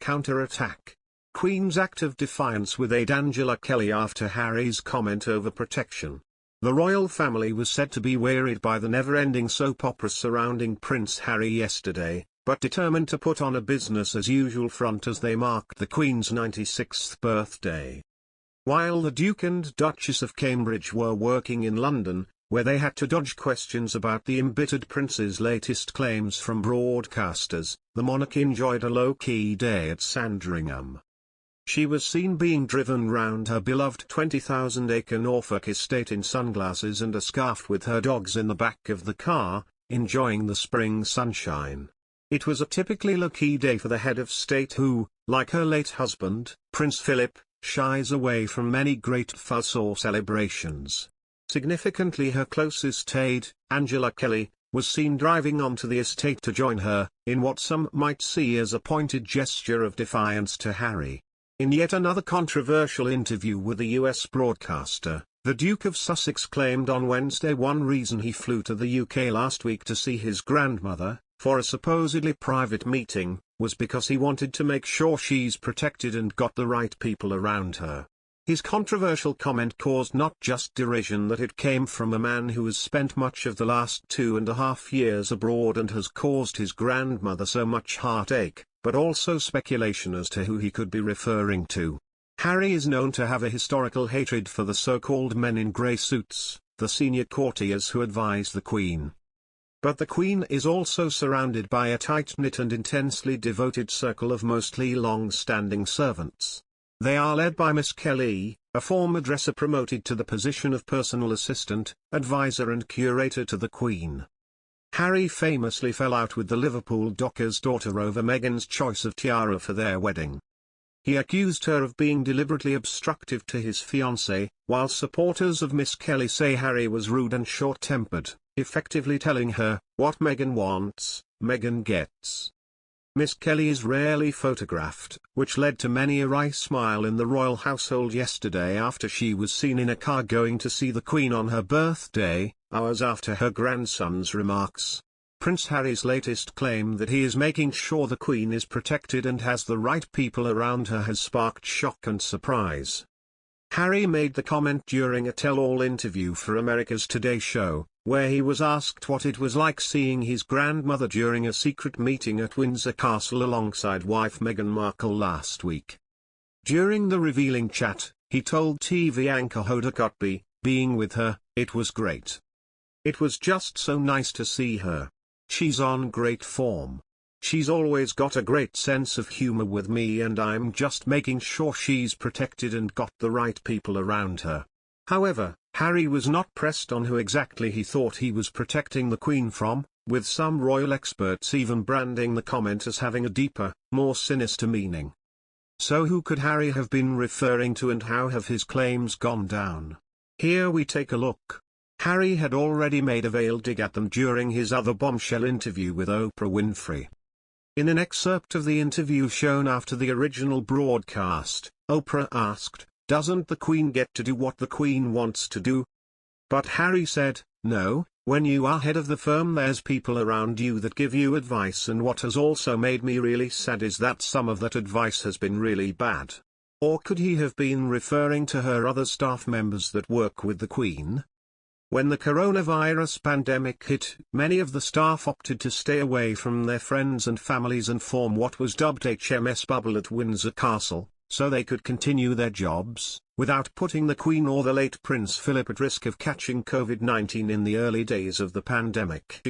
counter-attack. Queen's act of defiance with Aide Angela Kelly after Harry's comment over protection. The royal family was said to be wearied by the never-ending soap opera surrounding Prince Harry yesterday, but determined to put on a business-as-usual front as they marked the Queen's 96th birthday. While the Duke and Duchess of Cambridge were working in London, where they had to dodge questions about the embittered prince's latest claims from broadcasters, the monarch enjoyed a low-key day at Sandringham. She was seen being driven round her beloved 20,000-acre Norfolk estate in sunglasses and a scarf with her dogs in the back of the car, enjoying the spring sunshine. It was a typically low-key day for the head of state who, like her late husband, Prince Philip, shies away from many great fuss or celebrations. Significantly, her closest aide, Angela Kelly, was seen driving onto the estate to join her, in what some might see as a pointed gesture of defiance to Harry. In yet another controversial interview with a US broadcaster, the Duke of Sussex claimed on Wednesday one reason he flew to the UK last week to see his grandmother, for a supposedly private meeting, was because he wanted to make sure she's protected and got the right people around her. His controversial comment caused not just derision that it came from a man who has spent much of the last 2.5 years abroad and has caused his grandmother so much heartache, but also speculation as to who he could be referring to. Harry is known to have a historical hatred for the so-called men in grey suits, the senior courtiers who advise the Queen. But the Queen is also surrounded by a tight-knit and intensely devoted circle of mostly long-standing servants. They are led by Miss Kelly, a former dresser promoted to the position of personal assistant, advisor and curator to the Queen. Harry famously fell out with the Liverpool docker's daughter over Meghan's choice of tiara for their wedding. He accused her of being deliberately obstructive to his fiancée, while supporters of Miss Kelly say Harry was rude and short-tempered, effectively telling her, "What Meghan wants, Meghan gets." Miss Kelly is rarely photographed, which led to many a wry smile in the royal household yesterday after she was seen in a car going to see the Queen on her birthday, hours after her grandson's remarks. Prince Harry's latest claim that he is making sure the Queen is protected and has the right people around her has sparked shock and surprise. Harry made the comment during a tell-all interview for America's Today show, where he was asked what it was like seeing his grandmother during a secret meeting at Windsor Castle alongside wife Meghan Markle last week. During the revealing chat, he told TV anchor Hoda Kotb, "Being with her, it was great. It was just so nice to see her. She's on great form. She's always got a great sense of humor with me and I'm just making sure she's protected and got the right people around her." However, Harry was not pressed on who exactly he thought he was protecting the Queen from, with some royal experts even branding the comment as having a deeper, more sinister meaning. So who could Harry have been referring to and how have his claims gone down? Here we take a look. Harry had already made a veiled dig at them during his other bombshell interview with Oprah Winfrey. In an excerpt of the interview shown after the original broadcast, Oprah asked, "Doesn't the Queen get to do what the Queen wants to do?" But Harry said, "No, when you are head of the firm there's people around you that give you advice, and what has also made me really sad is that some of that advice has been really bad." Or could he have been referring to her other staff members that work with the Queen? When the coronavirus pandemic hit, many of the staff opted to stay away from their friends and families and form what was dubbed HMS Bubble at Windsor Castle, so they could continue their jobs, without putting the Queen or the late Prince Philip at risk of catching COVID-19 in the early days of the pandemic.